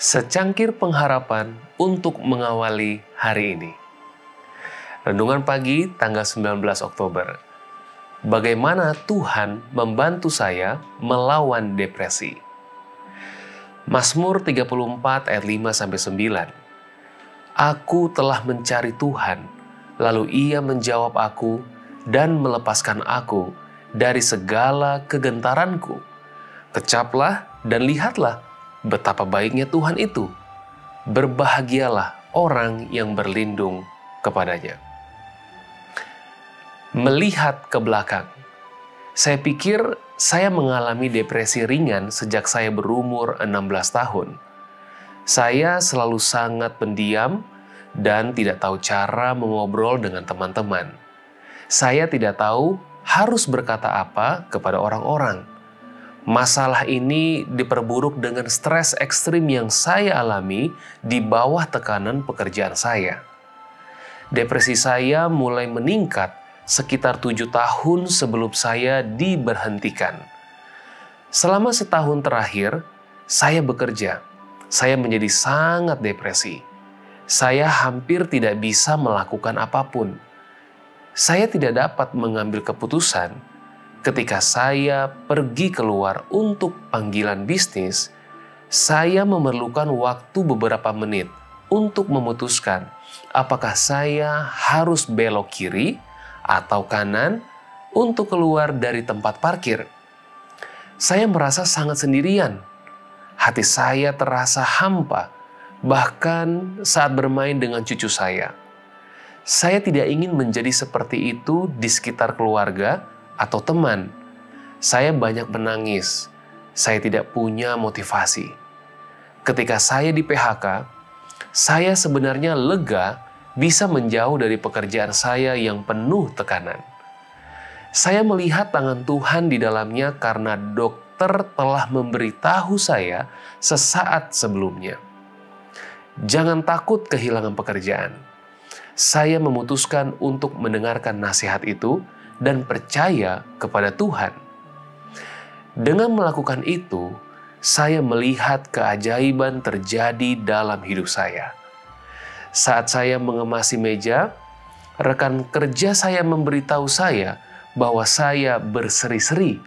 Secangkir pengharapan untuk mengawali hari ini. Renungan pagi tanggal 19 Oktober. Bagaimana Tuhan membantu saya melawan depresi. Mazmur 34 ayat 5-9. Aku telah mencari Tuhan, lalu Ia menjawab aku dan melepaskan aku dari segala kegentaranku. Kecaplah dan lihatlah betapa baiknya Tuhan itu. Berbahagialah orang yang berlindung kepadanya. Melihat ke belakang, saya pikir saya mengalami depresi ringan sejak saya berumur 16 tahun. Saya selalu sangat pendiam dan tidak tahu cara mengobrol dengan teman-teman. Saya tidak tahu harus berkata apa kepada orang-orang. Masalah ini diperburuk dengan stres ekstrim yang saya alami di bawah tekanan pekerjaan saya. Depresi saya mulai meningkat sekitar 7 tahun sebelum saya diberhentikan. Selama setahun terakhir, saya bekerja. Saya menjadi sangat depresi. Saya hampir tidak bisa melakukan apapun. Saya tidak dapat mengambil keputusan. Ketika saya pergi keluar untuk panggilan bisnis, saya memerlukan waktu beberapa menit untuk memutuskan apakah saya harus belok kiri atau kanan untuk keluar dari tempat parkir. Saya merasa sangat sendirian. Hati saya terasa hampa, bahkan saat bermain dengan cucu saya. Saya tidak ingin menjadi seperti itu di sekitar keluarga atau teman. Saya banyak menangis. Saya tidak punya motivasi. Ketika saya di PHK, saya sebenarnya lega bisa menjauh dari pekerjaan saya yang penuh tekanan. Saya melihat tangan Tuhan di dalamnya karena dokter telah memberitahu saya sesaat sebelumnya. Jangan takut kehilangan pekerjaan. Saya memutuskan untuk mendengarkan nasihat itu dan percaya kepada Tuhan. Dengan melakukan itu, saya melihat keajaiban terjadi dalam hidup saya. Saat saya mengemasi meja, rekan kerja saya memberitahu saya bahwa saya berseri-seri.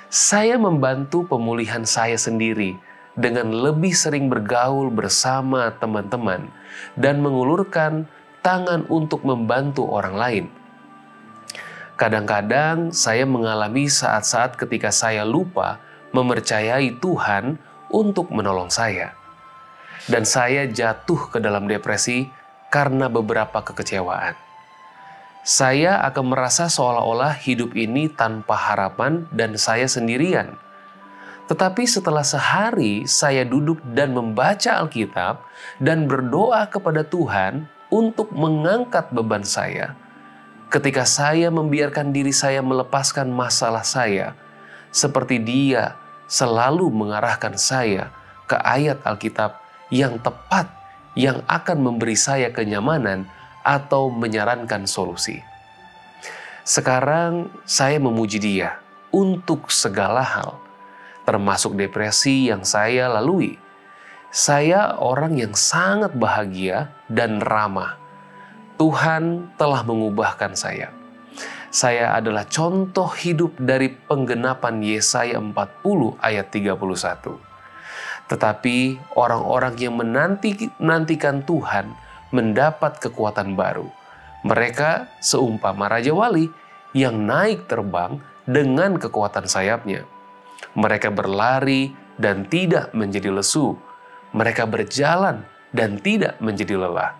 Saya membantu pemulihan saya sendiri dengan lebih sering bergaul bersama teman-teman dan mengulurkan tangan untuk membantu orang lain. Kadang-kadang saya mengalami saat-saat ketika saya lupa mempercayai Tuhan untuk menolong saya. Dan saya jatuh ke dalam depresi karena beberapa kekecewaan. Saya akan merasa seolah-olah hidup ini tanpa harapan dan saya sendirian. Tetapi setelah sehari saya duduk dan membaca Alkitab dan berdoa kepada Tuhan untuk mengangkat beban saya. Ketika saya membiarkan diri saya melepaskan masalah saya, seperti Dia selalu mengarahkan saya ke ayat Alkitab yang tepat, yang akan memberi saya kenyamanan atau menyarankan solusi. Sekarang saya memuji Dia untuk segala hal, termasuk depresi yang saya lalui. Saya orang yang sangat bahagia dan ramah. Tuhan telah mengubahkan saya. Saya adalah contoh hidup dari penggenapan Yesaya 40 ayat 31. Tetapi orang-orang yang menantikan Tuhan mendapat kekuatan baru. Mereka seumpama Raja Wali yang naik terbang dengan kekuatan sayapnya. Mereka berlari dan tidak menjadi lesu. Mereka berjalan dan tidak menjadi lelah.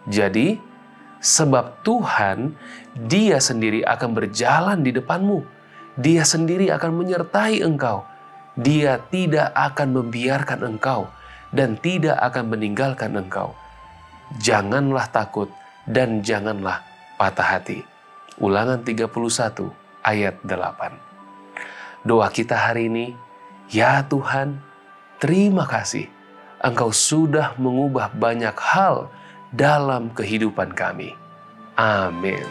Jadi, sebab Tuhan, Dia sendiri akan berjalan di depanmu. Dia sendiri akan menyertai engkau. Dia tidak akan membiarkan engkau dan tidak akan meninggalkan engkau. Janganlah takut dan janganlah patah hati. Ulangan 31 ayat 8. Doa kita hari ini, ya Tuhan, terima kasih. Engkau sudah mengubah banyak hal dalam kehidupan kami. Amin.